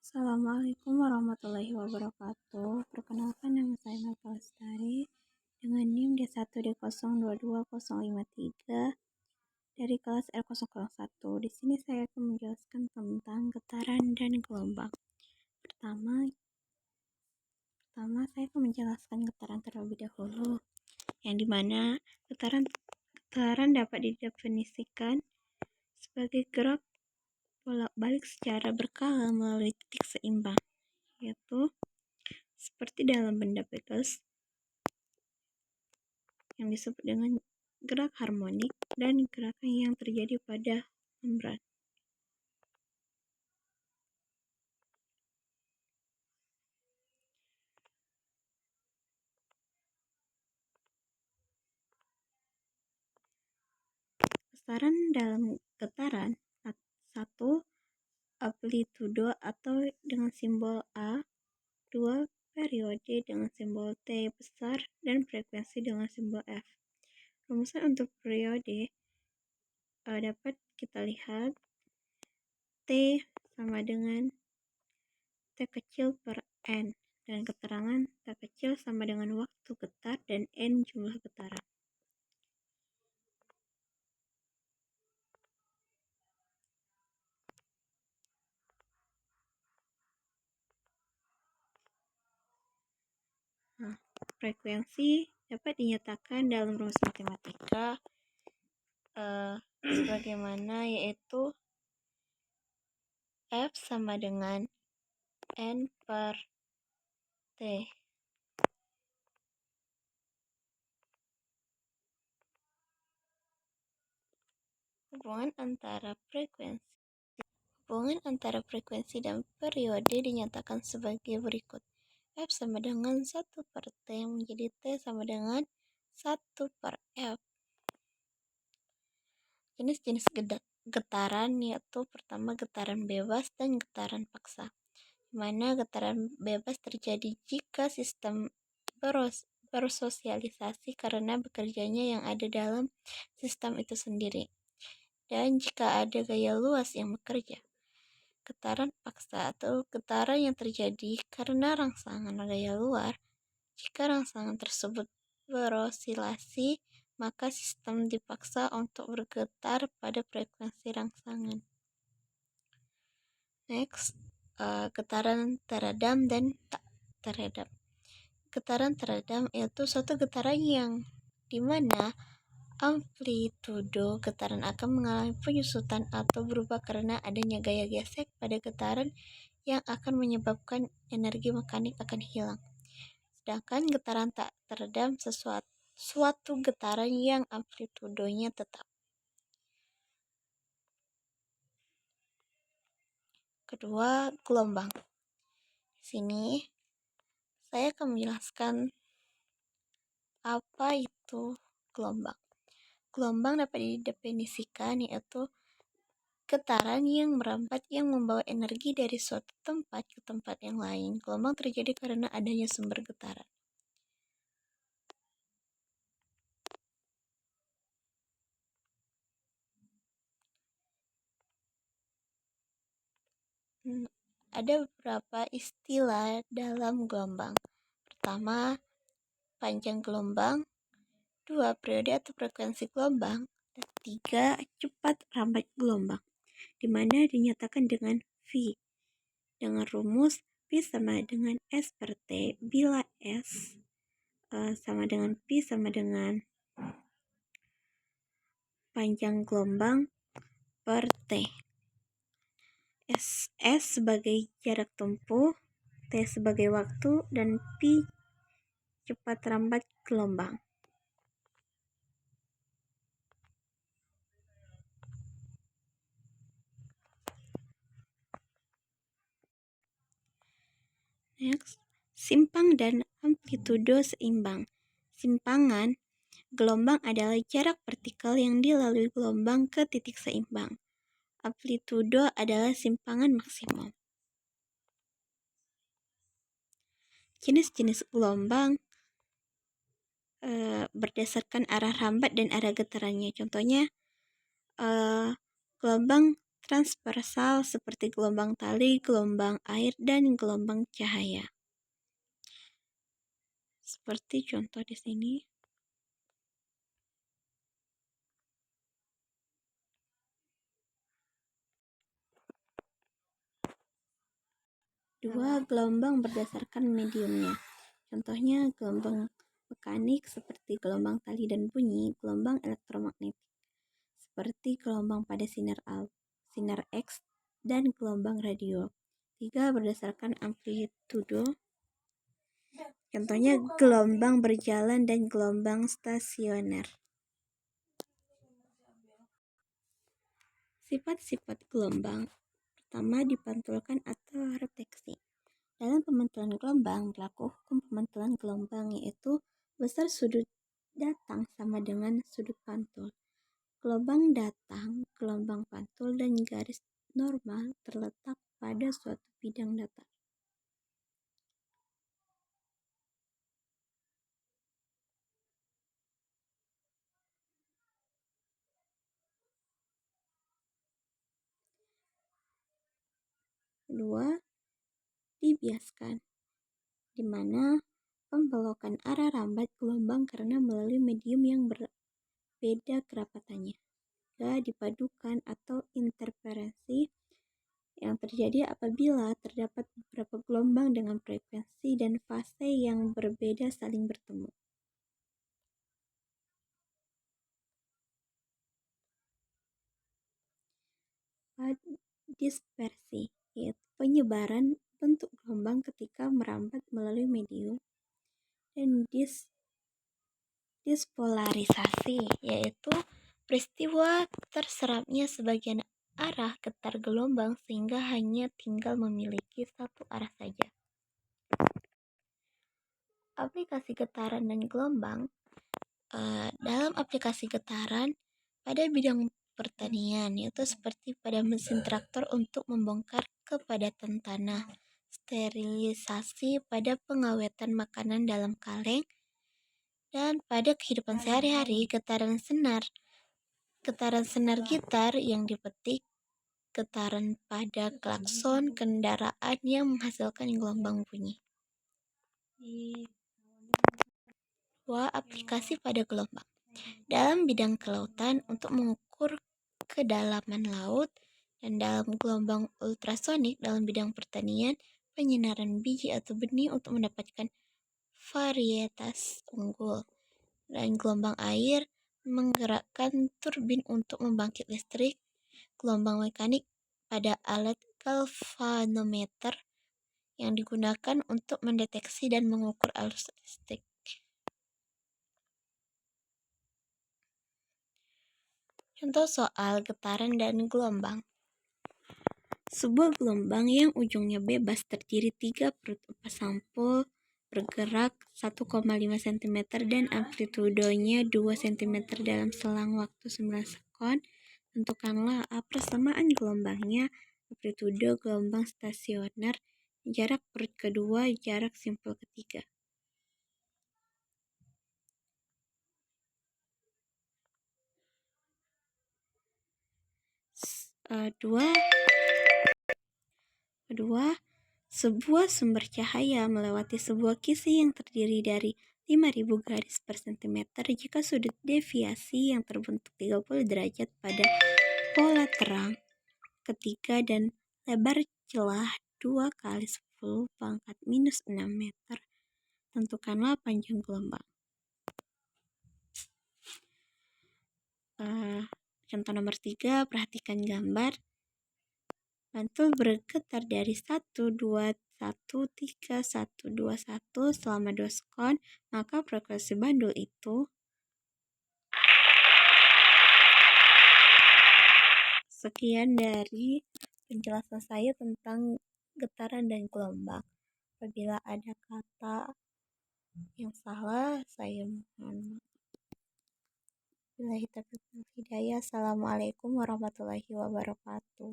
Assalamualaikum warahmatullahi wabarakatuh. Perkenalkan, nama saya Melka Lestari dengan NIM D1D0220053 dari kelas R001. Di sini saya akan menjelaskan tentang getaran dan gelombang. Pertama saya akan menjelaskan getaran terlebih dahulu, yang dimana getaran dapat didefinisikan sebagai gerak bolak-balik secara berkala melalui titik seimbang, yaitu seperti dalam benda bebas yang disebut dengan gerak harmonik dan gerakan yang terjadi pada membran. Besaran dalam getaran: 1. Amplitudo atau dengan simbol A. 2. Periode dengan simbol T besar dan frekuensi dengan simbol F. Rumusan untuk periode dapat kita lihat T sama dengan T kecil per N, dan keterangan T kecil sama dengan waktu getar dan N jumlah getaran. Frekuensi dapat dinyatakan dalam rumus matematika sebagaimana, yaitu F sama dengan N per T. Hubungan antara frekuensi dan periode dinyatakan sebagai berikut. F sama dengan 1 per T menjadi T sama dengan 1 per F. Jenis-jenis getaran yaitu pertama getaran bebas dan getaran paksa, di mana getaran bebas terjadi jika sistem bersosialisasi karena bekerjanya yang ada dalam sistem itu sendiri, dan jika ada gaya luas yang bekerja. Getaran paksa atau getaran yang terjadi karena rangsangan gaya luar. Jika rangsangan tersebut berosilasi, maka sistem dipaksa untuk bergetar pada frekuensi rangsangan. Next, getaran teredam dan tak teredam. Getaran teredam yaitu suatu getaran yang dimana amplitudo getaran akan mengalami penyusutan atau berubah karena adanya gaya gesek pada getaran yang akan menyebabkan energi mekanik akan hilang. Sedangkan getaran tak teredam suatu getaran yang amplitudonya tetap. Kedua, gelombang. Di sini saya akan menjelaskan apa itu gelombang. Gelombang dapat didefinisikan yaitu getaran yang merambat yang membawa energi dari suatu tempat ke tempat yang lain. Gelombang terjadi karena adanya sumber getaran. Ada beberapa istilah dalam gelombang. Pertama, panjang gelombang. 2. Periode atau frekuensi gelombang. Dan 3. Cepat rambat gelombang, di mana dinyatakan dengan V dengan rumus V sama dengan S per T, bila S sama dengan P sama dengan panjang gelombang per T. S sebagai jarak tempuh, T sebagai waktu, dan P cepat rambat gelombang. Next, simpang dan amplitudo seimbang. Simpangan gelombang adalah jarak partikel yang dilalui gelombang ke titik seimbang. Amplitudo adalah simpangan maksimum. Jenis-jenis gelombang berdasarkan arah rambat dan arah getarannya. Contohnya, gelombang transversal seperti gelombang tali, gelombang air, dan gelombang cahaya. Seperti contoh di sini. Dua, gelombang berdasarkan mediumnya. Contohnya gelombang mekanik seperti gelombang tali dan bunyi, gelombang elektromagnetik seperti gelombang pada sinar X, dan gelombang radio. 3, berdasarkan amplitudo. Contohnya gelombang berjalan dan gelombang stasioner. Sifat-sifat gelombang. Pertama, dipantulkan atau refleksi. Dalam pemantulan gelombang berlaku hukum pemantulan gelombang, yaitu besar sudut datang sama dengan sudut pantul. Gelombang datang, gelombang pantul, dan garis normal terletak pada suatu bidang datar. Kedua, dibiaskan, di mana pembelokan arah rambat gelombang karena melalui medium yang berbeda kerapatannya. Tiga, dipadukan atau interferensi, yang terjadi apabila terdapat beberapa gelombang dengan frekuensi dan fase yang berbeda saling bertemu. Dispersi, yaitu penyebaran bentuk gelombang ketika merambat melalui medium. Dan dispolarisasi, yaitu peristiwa terserapnya sebagian arah getar gelombang sehingga hanya tinggal memiliki satu arah saja. Aplikasi getaran dan gelombang. Dalam aplikasi getaran pada bidang pertanian, yaitu seperti pada mesin traktor untuk membongkar kepadatan tanah, sterilisasi pada pengawetan makanan dalam kaleng, dan pada kehidupan sehari-hari getaran senar gitar yang dipetik, getaran pada klakson kendaraan yang menghasilkan gelombang bunyi. Dua, aplikasi pada gelombang. Dalam bidang kelautan untuk mengukur kedalaman laut, dan dalam gelombang ultrasonik dalam bidang pertanian, penyinaran biji atau benih untuk mendapatkan varietas unggul, dan gelombang air menggerakkan turbin untuk membangkit listrik, gelombang mekanik pada alat galvanometer yang digunakan untuk mendeteksi dan mengukur arus listrik. Contoh soal getaran dan gelombang. Sebuah gelombang yang ujungnya bebas terdiri 3/4 sampul bergerak 1,5 cm dan amplitudonya 2 cm dalam selang waktu 9 sekon. Tentukanlah persamaan gelombangnya, amplitudo gelombang stasioner, jarak perut kedua, jarak simpul ketiga. Kedua, sebuah sumber cahaya melewati sebuah kisi yang terdiri dari 5.000 garis per cm jika sudut deviasi yang terbentuk 30 derajat pada pola terang ketiga dan lebar celah 2 kali 10⁻⁻⁶ meter. Tentukanlah panjang gelombang. Contoh nomor 3, perhatikan gambar. Pantul bergetar dari 121 3 121 selama 2 sekon, maka frekuensi bandul itu. Sekian dari penjelasan saya tentang getaran dan gelombang. Apabila ada kata yang salah, saya mohon maaf. Billahi taufiq wal hidayah. Assalamualaikum warahmatullahi wabarakatuh.